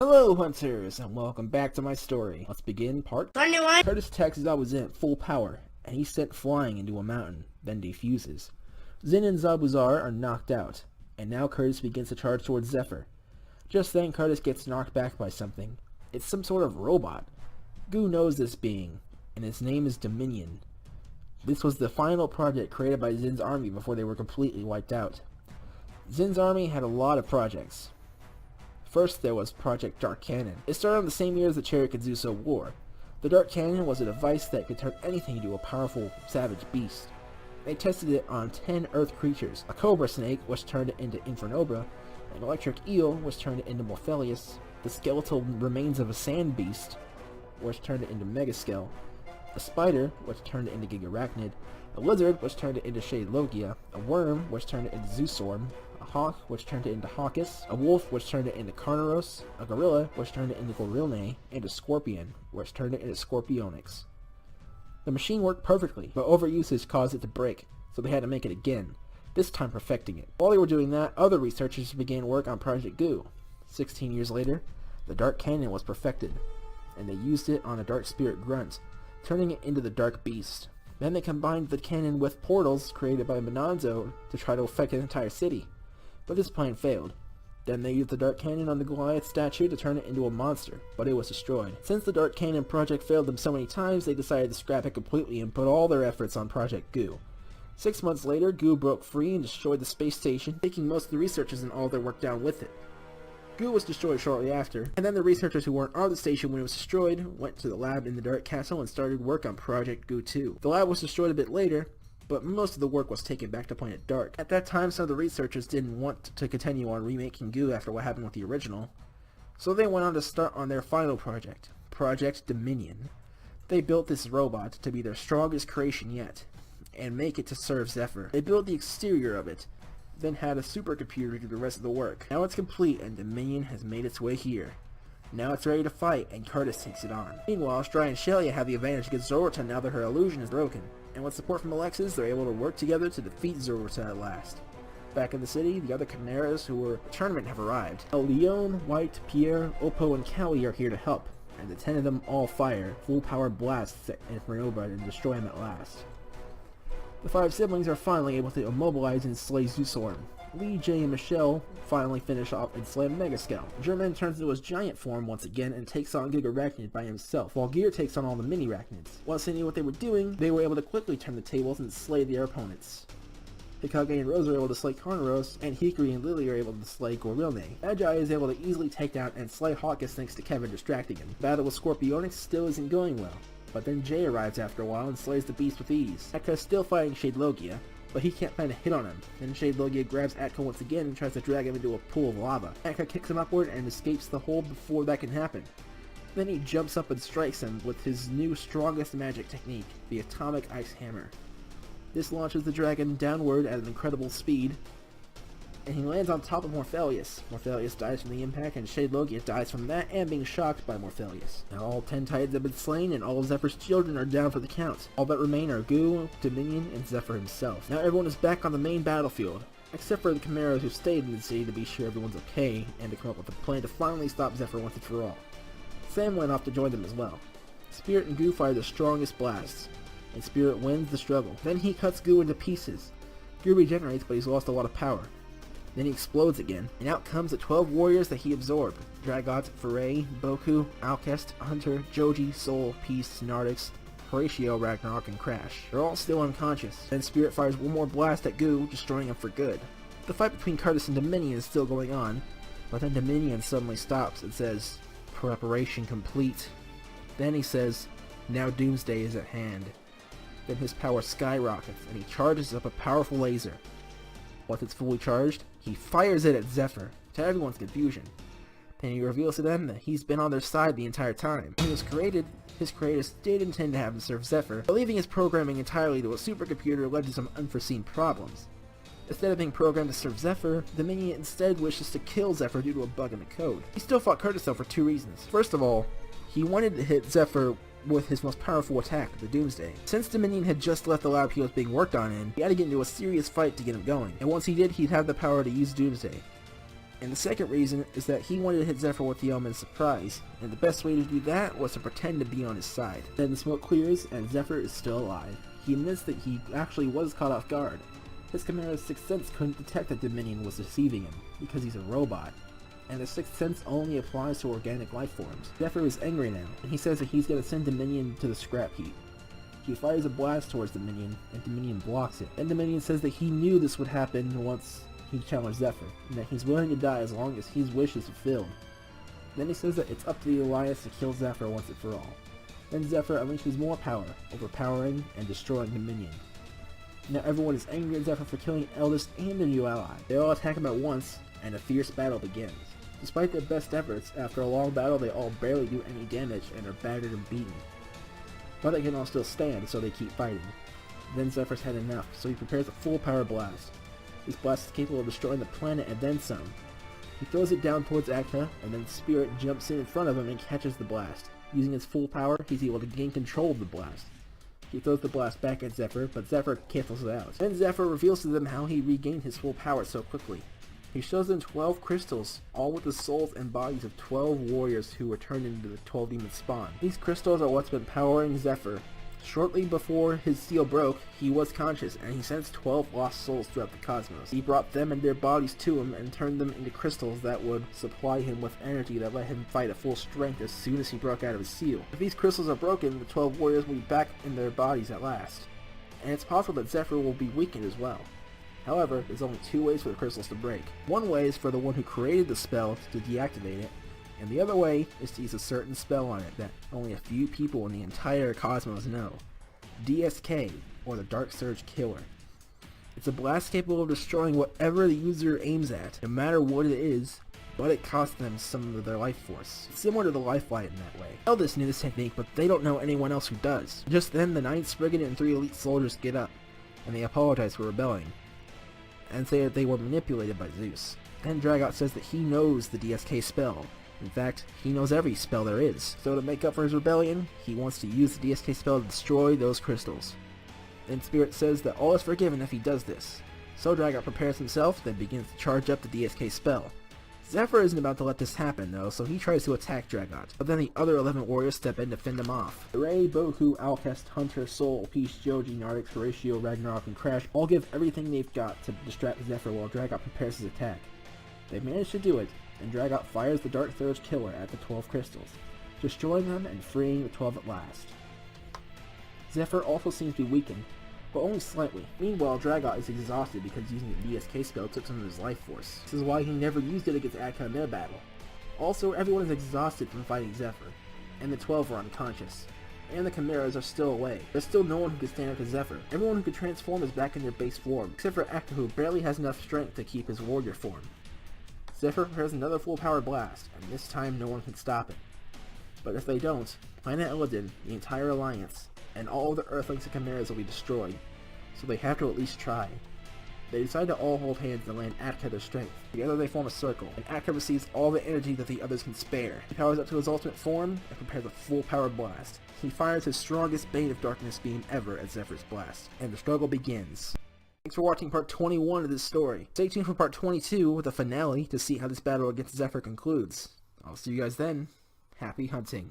Hello, hunters, and welcome back to my story. Let's begin part 21. Curtis Tex was in at full power, and he's sent flying into a mountain, then defuses. Zin and Zabuzar are knocked out, and now Curtis begins to charge towards Zephyr. Just then, Curtis gets knocked back by something. It's some sort of robot. Goo knows this being, and its name is Dominion. This was the final project created by Zin's army before they were completely wiped out. Zin's army had a lot of projects. First, there was Project Dark Cannon. It started on the same year as the Cherry-Kazuso War. The Dark Cannon was a device that could turn anything into a powerful, savage beast. They tested it on 10 Earth creatures. A cobra snake, which turned it into Infernobra, an electric eel, which turned it into Morphelius, the skeletal remains of a sand beast, which turned it into Megaskel, a spider, which turned it into Gigarachnid, a lizard, which turned it into Shade Logia, a worm, which turned it into Zoosorm, a hawk, which turned it into Hawkus, a wolf, which turned it into Carnaros, a gorilla, which turned it into Gorilne, and a scorpion, which turned it into Scorpionix. The machine worked perfectly, but overusage caused it to break, so they had to make it again, this time perfecting it. While they were doing that, other researchers began work on Project Goo. 16 years later, the Dark Cannon was perfected, and they used it on a Dark Spirit Grunt, turning it into the Dark Beast. Then they combined the cannon with portals created by Monanzo to try to affect an entire city, but this plan failed. Then they used the Dark Cannon on the Goliath statue to turn it into a monster, but it was destroyed. Since the Dark Cannon project failed them so many times, they decided to scrap it completely and put all their efforts on Project Goo. 6 months later, Goo broke free and destroyed the space station, taking most of the researchers and all their work down with it. Goo was destroyed shortly after, and then the researchers who weren't on the station when it was destroyed went to the lab in the Dark Castle and started work on Project Goo 2. The lab was destroyed a bit later, but most of the work was taken back to Planet Dark. At that time, some of the researchers didn't want to continue on remaking Goo after what happened with the original, so they went on to start on their final project, Project Dominion. They built this robot to be their strongest creation yet, and make it to serve Zephyr. They built the exterior of it, then had a supercomputer do the rest of the work. Now it's complete and Dominion has made its way here. Now it's ready to fight and Curtis takes it on. Meanwhile, Stry and Shelia have the advantage against Zorota now that her illusion is broken, and with support from Alexis, they're able to work together to defeat Zorota at last. Back in the city, the other Chimeras who were at the tournament have arrived. Leon, White, Pierre, Oppo, and Callie are here to help, and the 10 of them all fire full power blasts at Infernobra and destroy him at last. The 5 siblings are finally able to immobilize and slay Zoosorm. Lee, Jay, and Michelle finally finish off and slay Megaskel. German turns into his giant form once again and takes on Gigarachnid by himself, while Gear takes on all the mini-rachnids. Once they knew what they were doing, they were able to quickly turn the tables and slay their opponents. Hikage and Rose are able to slay Carnaros, and Hikari and Lily are able to slay Gorilne. Magi is able to easily take down and slay Hawkus thanks to Kevin distracting him. The battle with Scorpionix still isn't going well, but then Jay arrives after a while and slays the beast with ease. Atka is still fighting Shade Logia, but he can't find a hit on him. Then Shade Logia grabs Atka once again and tries to drag him into a pool of lava. Atka kicks him upward and escapes the hole before that can happen. Then he jumps up and strikes him with his new strongest magic technique, the Atomic Ice Hammer. This launches the dragon downward at an incredible speed, and he lands on top of Morphelius. Morphelius dies from the impact, and Shade Logia dies from that and being shocked by Morphelius. Now all 10 Titans have been slain, and all of Zephyr's children are down for the count. All that remain are Goo, Dominion, and Zephyr himself. Now everyone is back on the main battlefield, except for the Chimeras who stayed in the city to be sure everyone's okay, and to come up with a plan to finally stop Zephyr once and for all. Sam went off to join them as well. Spirit and Goo fire the strongest blasts, and Spirit wins the struggle. Then he cuts Goo into pieces. Goo regenerates, but he's lost a lot of power. Then he explodes again, and out comes the 12 warriors that he absorbed. Dragot, Foray, Boku, Alcest, Hunter, Joji, Soul, Peace, Nardix, Horatio, Ragnarok, and Crash. They're all still unconscious. Then Spirit fires one more blast at Goo, destroying him for good. The fight between Curtis and Dominion is still going on, but then Dominion suddenly stops and says, "Preparation complete." Then he says, "Now Doomsday is at hand." Then his power skyrockets, and he charges up a powerful laser. Once it's fully charged, he fires it at Zephyr, to everyone's confusion. Then he reveals to them that he's been on their side the entire time. When he was created, his creators did intend to have him serve Zephyr, but leaving his programming entirely to a supercomputer led to some unforeseen problems. Instead of being programmed to serve Zephyr, Dominion instead wishes to kill Zephyr due to a bug in the code. He still fought Curtis though for 2 reasons. First of all, he wanted to hit Zephyr with his most powerful attack, the Doomsday. Since Dominion had just left the lab he was being worked on in, he had to get into a serious fight to get him going, and once he did, he'd have the power to use Doomsday. And the second reason is that he wanted to hit Zephyr with the element of surprise, and the best way to do that was to pretend to be on his side. Then the smoke clears and Zephyr is still alive. He admits that he actually was caught off guard. His Chimera's sixth sense couldn't detect that Dominion was deceiving him, because he's a robot, and the sixth sense only applies to organic life forms. Zephyr is angry now, and he says that he's going to send Dominion to the scrap heap. He fires a blast towards Dominion, and Dominion blocks it. Then Dominion says that he knew this would happen once he challenged Zephyr, and that he's willing to die as long as his wish is fulfilled. Then he says that it's up to the Alliance to kill Zephyr once and for all. Then Zephyr unleashes more power, overpowering and destroying Dominion. Now everyone is angry at Zephyr for killing Eldest and their new ally. They all attack him at once, and a fierce battle begins. Despite their best efforts, after a long battle they all barely do any damage and are battered and beaten. But they can all still stand, so they keep fighting. Then Zephyr's had enough, so he prepares a full power blast. This blast is capable of destroying the planet and then some. He throws it down towards Acta, and then Spirit jumps in front of him and catches the blast. Using his full power, he's able to gain control of the blast. He throws the blast back at Zephyr, but Zephyr cancels it out. Then Zephyr reveals to them how he regained his full power so quickly. He shows them 12 crystals, all with the souls and bodies of 12 warriors who were turned into the 12 demon spawn. These crystals are what's been powering Zephyr. Shortly before his seal broke, he was conscious, and he sensed 12 lost souls throughout the cosmos. He brought them and their bodies to him and turned them into crystals that would supply him with energy that let him fight at full strength as soon as he broke out of his seal. If these crystals are broken, the 12 warriors will be back in their bodies at last. And it's possible that Zephyr will be weakened as well. However, there's only two ways for the crystals to break. One way is for the one who created the spell to deactivate it, and the other way is to use a certain spell on it that only a few people in the entire cosmos know. DSK, or the Dark Surge Killer. It's a blast capable of destroying whatever the user aims at, no matter what it is, but it costs them some of their life force. It's similar to the Life Light in that way. Eldest knew this technique, but they don't know anyone else who does. Just then, the 9th Brigade and 3 elite soldiers get up, and they apologize for rebelling, and say that they were manipulated by Zeus. Then Dragot says that he knows the DSK spell. In fact, he knows every spell there is. So to make up for his rebellion, he wants to use the DSK spell to destroy those crystals. Then Spirit says that all is forgiven if he does this. So Dragot prepares himself, then begins to charge up the DSK spell. Zephyr isn't about to let this happen though, so he tries to attack Dragot, but then the other 11 warriors step in to fend him off. Ray, Boku, Alcest, Hunter, Soul, Peace, Joji, Nardik, Horatio, Ragnarok, and Crash all give everything they've got to distract Zephyr while Dragot prepares his attack. They manage to do it, and Dragot fires the Dark Surge Killer at the 12 crystals, destroying them and freeing the 12 at last. Zephyr also seems to be weakened, but only slightly. Meanwhile, Dragot is exhausted because using the DSK spell took some of his life force. This is why he never used it against Atka in their battle. Also, everyone is exhausted from fighting Zephyr, and the 12 are unconscious. And the Chimeras are still away. There's still no one who can stand up to Zephyr. Everyone who could transform is back in their base form, except for Atka, who barely has enough strength to keep his warrior form. Zephyr prepares another full power blast, and this time no one can stop it. But if they don't, Planet Illidan, the entire Alliance, and all of the Earthlings and Chimeras will be destroyed, so they have to at least try. They decide to all hold hands and land Atka their strength. Together they form a circle, and Atka receives all the energy that the others can spare. He powers up to his ultimate form and prepares a full power blast. He fires his strongest Bane of Darkness beam ever at Zephyr's blast, and the struggle begins. Thanks for watching part 21 of this story. Stay tuned for part 22 with a finale to see how this battle against Zephyr concludes. I'll see you guys then. Happy hunting.